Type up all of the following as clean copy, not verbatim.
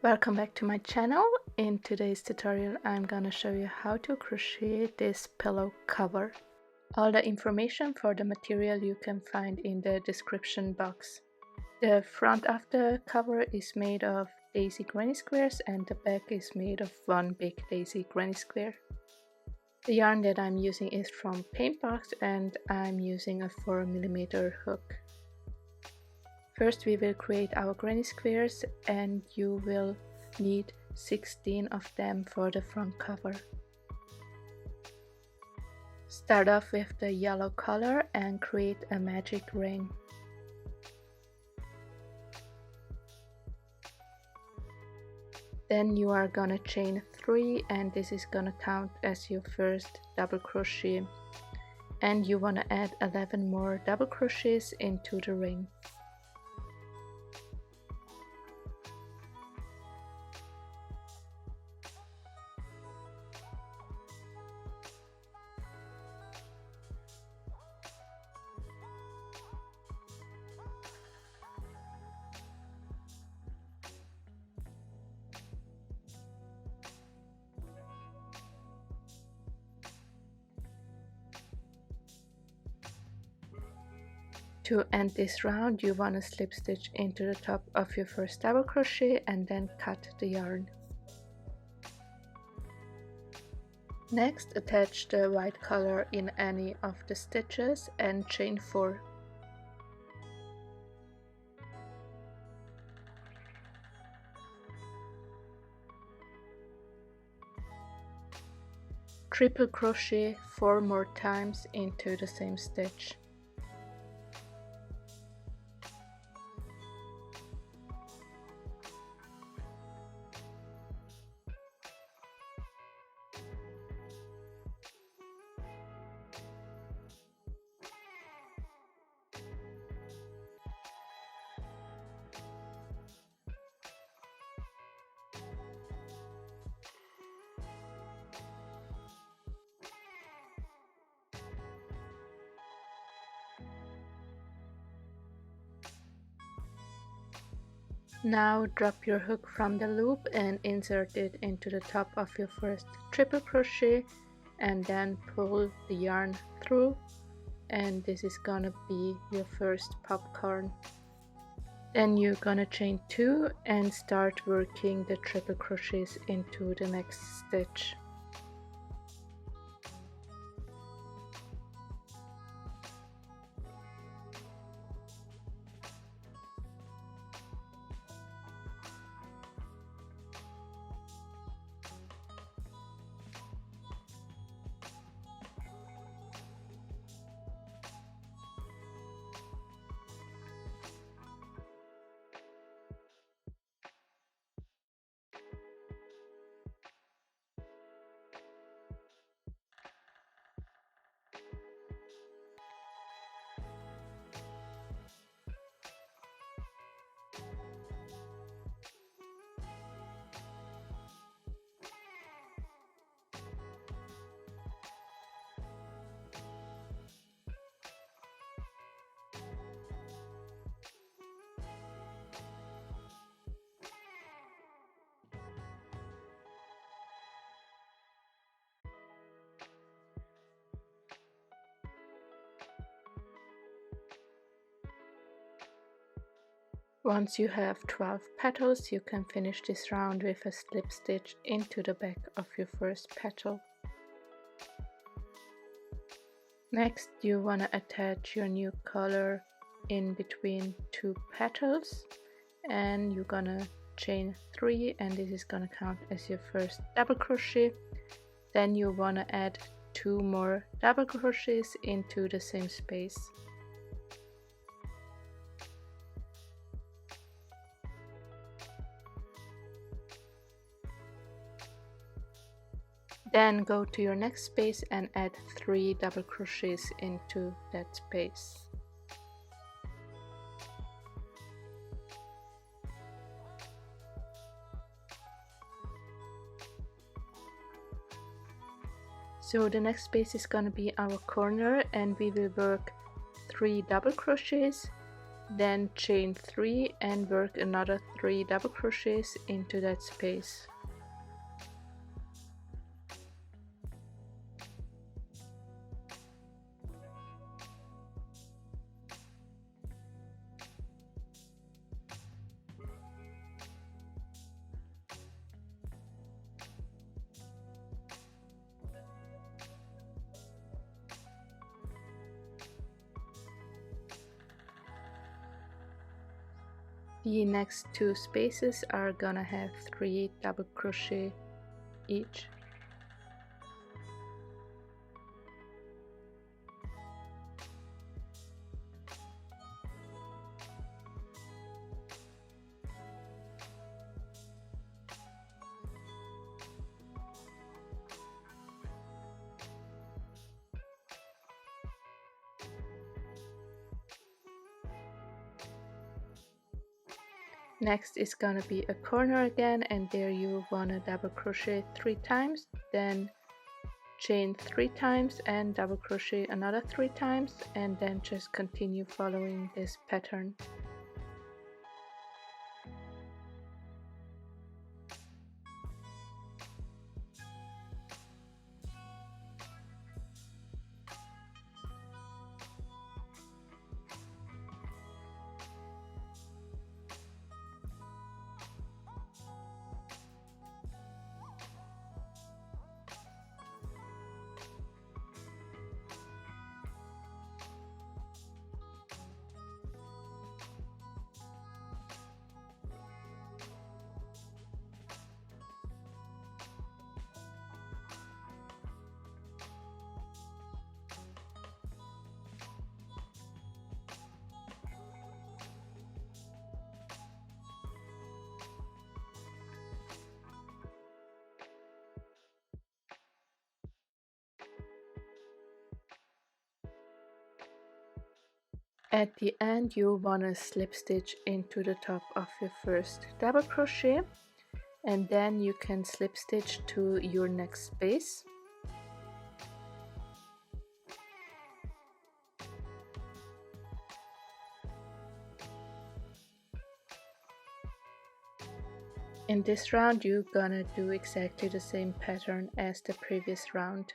Welcome back to my channel. In today's tutorial I'm gonna show you how to crochet this pillow cover. All the information for the material you can find in the description box. The front of the cover is made of daisy granny squares and the back is made of one big daisy granny square. The yarn that I'm using is from Paintbox and I'm using a 4mm hook. First we will create our granny squares and you will need 16 of them for the front cover. Start off with the yellow color and create a magic ring. Then you are gonna chain 3 and this is gonna count as your first double crochet. And you wanna add 11 more double crochets into the ring. To end this round, you want to slip stitch into the top of your first double crochet and then cut the yarn. Next, attach the white color in any of the stitches and chain 4. Triple crochet 4 more times into the same stitch. Now drop your hook from the loop and insert it into the top of your first triple crochet and then pull the yarn through, and this is gonna be your first popcorn. Then you're gonna chain 2 and start working the triple crochets into the next stitch. Once you have 12 petals, you can finish this round with a slip stitch into the back of your first petal. Next, you want to attach your new color in between 2 petals and you're gonna chain 3 and this is gonna count as your first double crochet. Then you want to add 2 more double crochets into the same space. Then go to your next space and add 3 double crochets into that space. So the next space is going to be our corner and we will work 3 double crochets Then chain 3 and work another 3 double crochets into that space. The next 2 spaces are gonna have 3 double crochet each. Next is gonna be a corner again, and there you wanna double crochet 3 times, then chain 3 times and double crochet another 3 times, and then just continue following this pattern. At the end you wanna slip stitch into the top of your first double crochet, and then you can slip stitch to your next space. In this round you're gonna do exactly the same pattern as the previous round.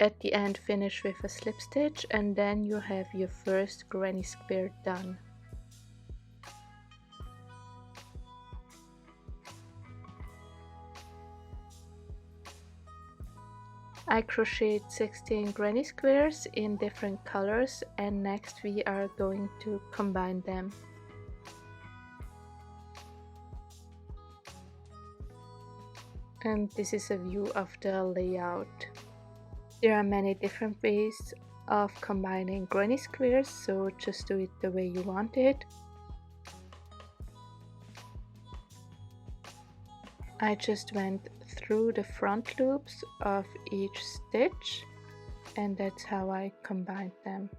at the end finish with a slip stitch, and then you have your first granny square done. I crocheted 16 granny squares in different colors, and next we are going to combine them. And this is a view of the layout. There are many different ways of combining granny squares, so just do it the way you want it. I just went through the front loops of each stitch, and that's how I combined them.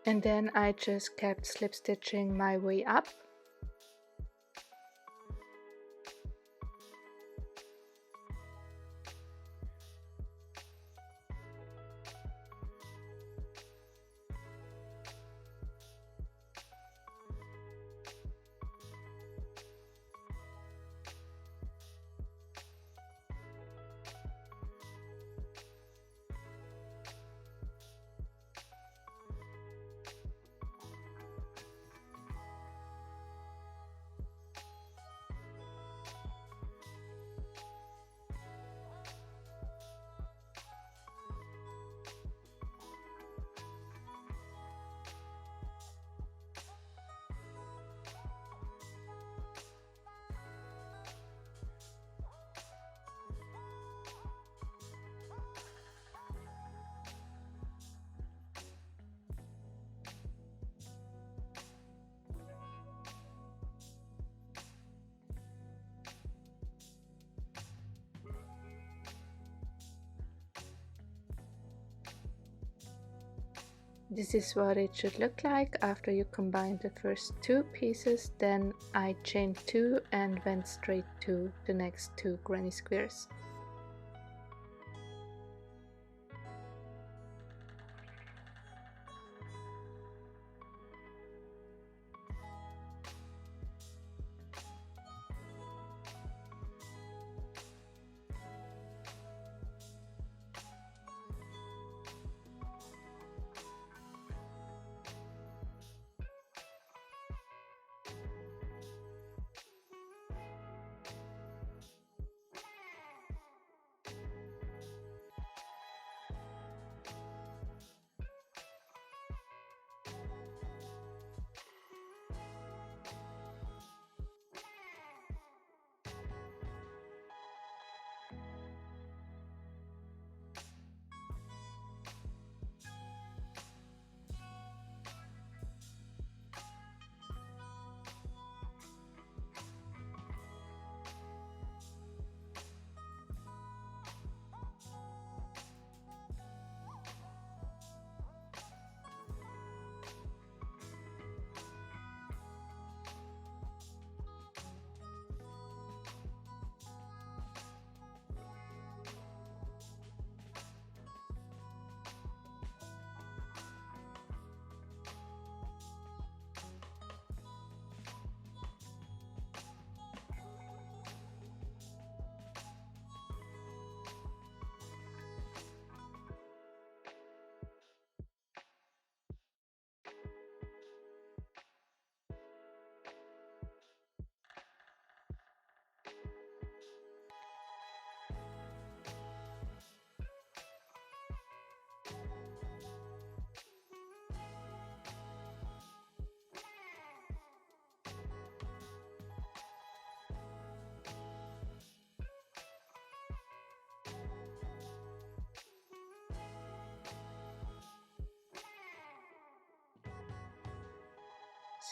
And then I just kept slip stitching my way up. This is what it should look like after you combine the first two pieces. Then I chained 2 and went straight to the next 2 granny squares.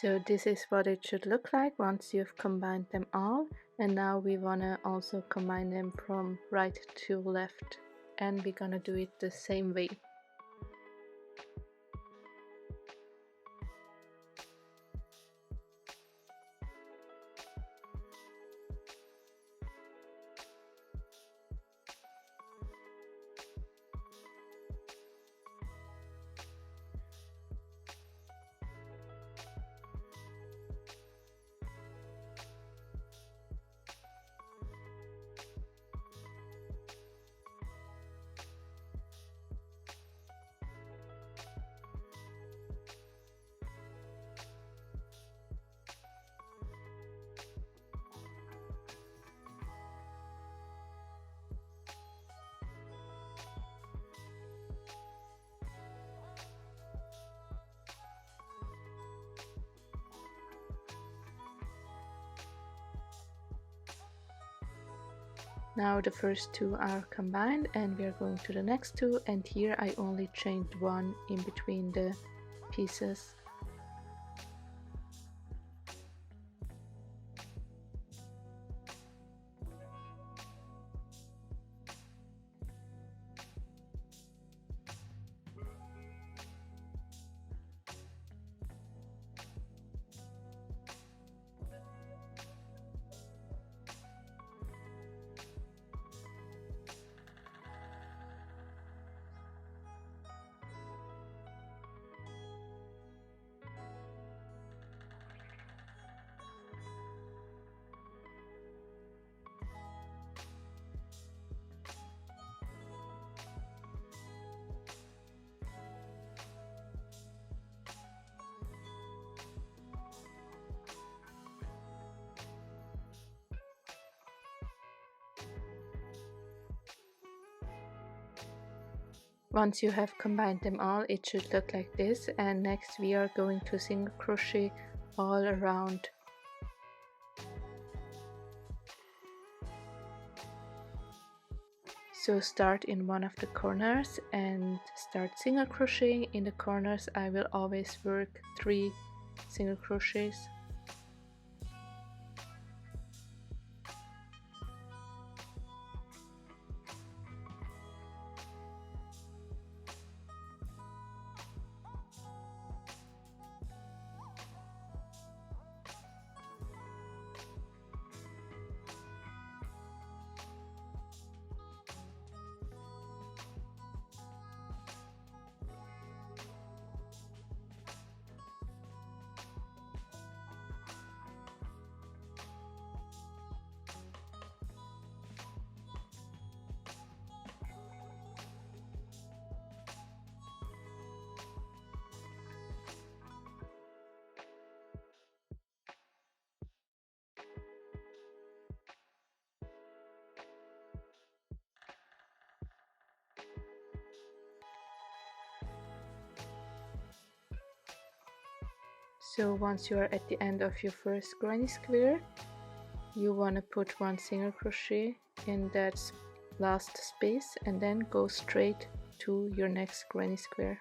So this is what it should look like once you've combined them all, and now we want to also combine them from right to left, and we're gonna do it the same way. Now the first two are combined and we are going to the next two, and here I only chained one in between the pieces. Once you have combined them all, it should look like this, and next we are going to single crochet all around. So start in one of the corners and start single crocheting. In the corners I will always work 3 single crochets. So once you are at the end of your first granny square, you want to put 1 single crochet in that last space and then go straight to your next granny square.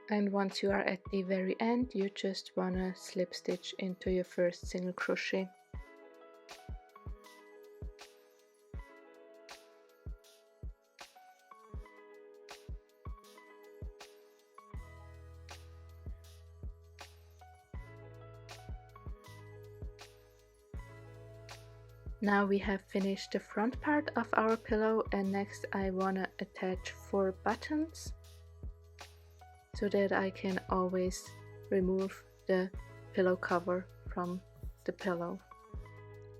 And once you are at the very end, you just wanna slip stitch into your first single crochet. Now we have finished the front part of our pillow, and next I wanna attach 4 buttons, so that I can always remove the pillow cover from the pillow.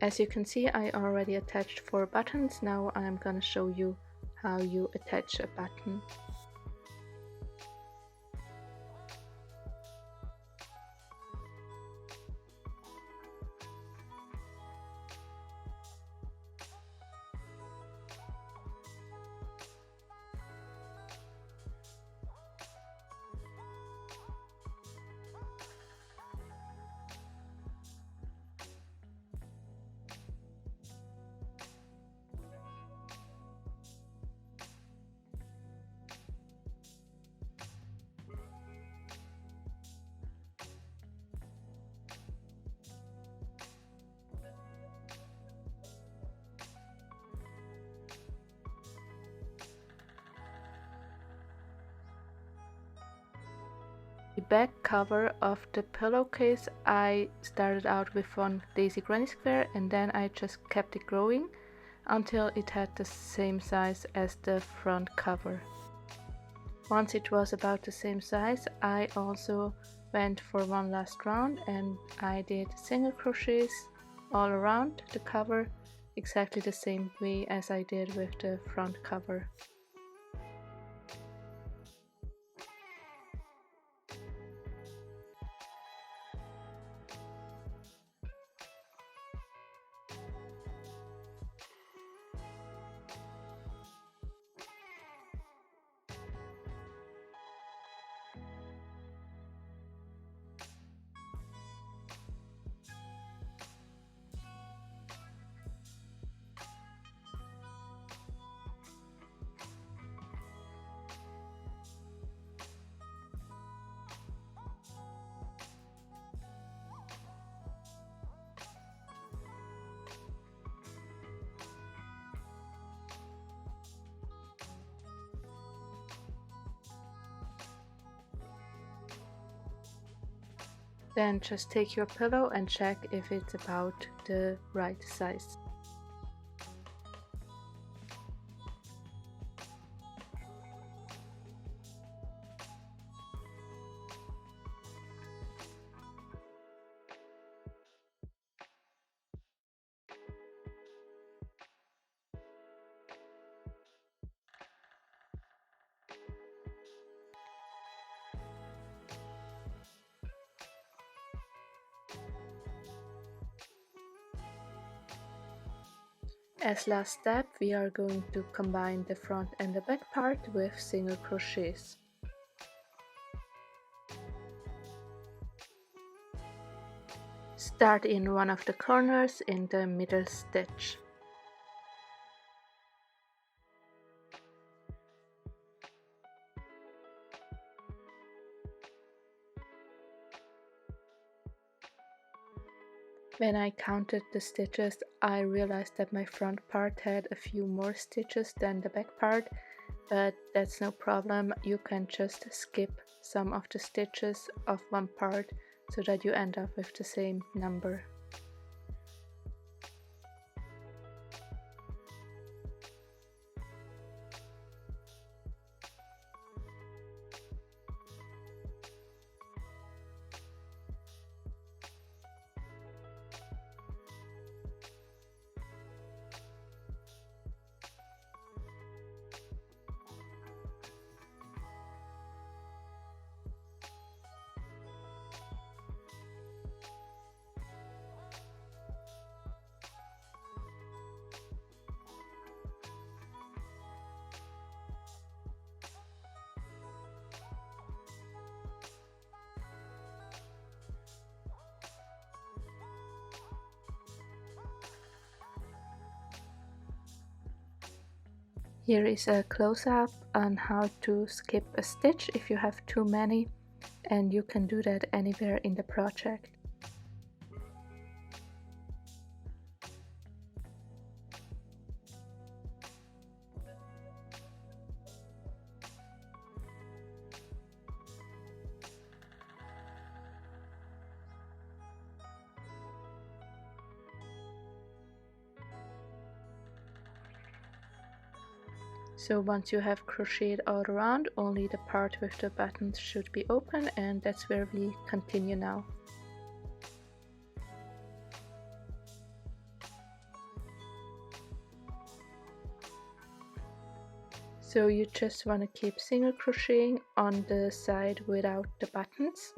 As you can see, I already attached 4 buttons. Now I'm gonna show you how you attach a button. The back cover of the pillowcase, I started out with one daisy granny square and then I just kept it growing until it had the same size as the front cover. Once it was about the same size, I also went for one last round and I did single crochets all around the cover, exactly the same way as I did with the front cover. Then just take your pillow and check if it's about the right size. As last step, we are going to combine the front and the back part with single crochets. Start in one of the corners in the middle stitch. When I counted the stitches, I realized that my front part had a few more stitches than the back part, but that's no problem. You can just skip some of the stitches of one part so that you end up with the same number. Here is a close-up on how to skip a stitch if you have too many, and you can do that anywhere in the project. So once you have crocheted all around, only the part with the buttons should be open, and that's where we continue now. So you just want to keep single crocheting on the side without the buttons.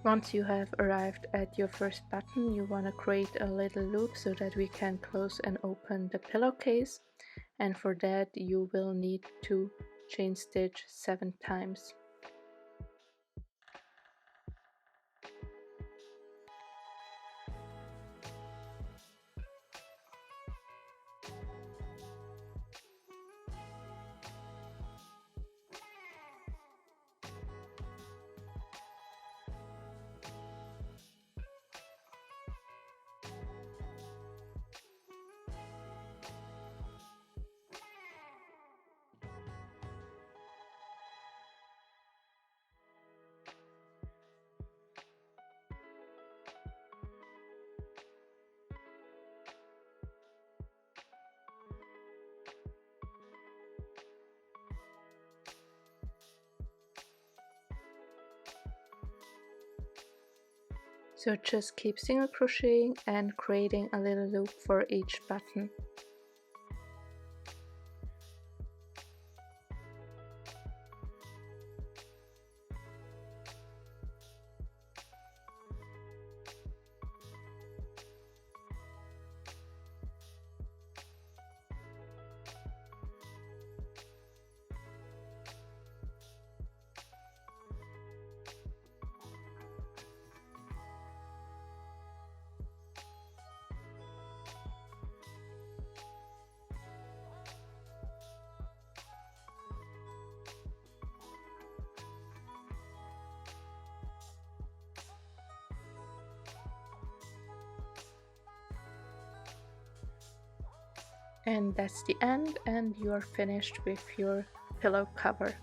Once you have arrived at your first button, you want to create a little loop so that we can close and open the pillowcase, and for that you will need to chain stitch 7 times. So just keep single crocheting and creating a little loop for each button. And that's the end, and you are finished with your pillow cover.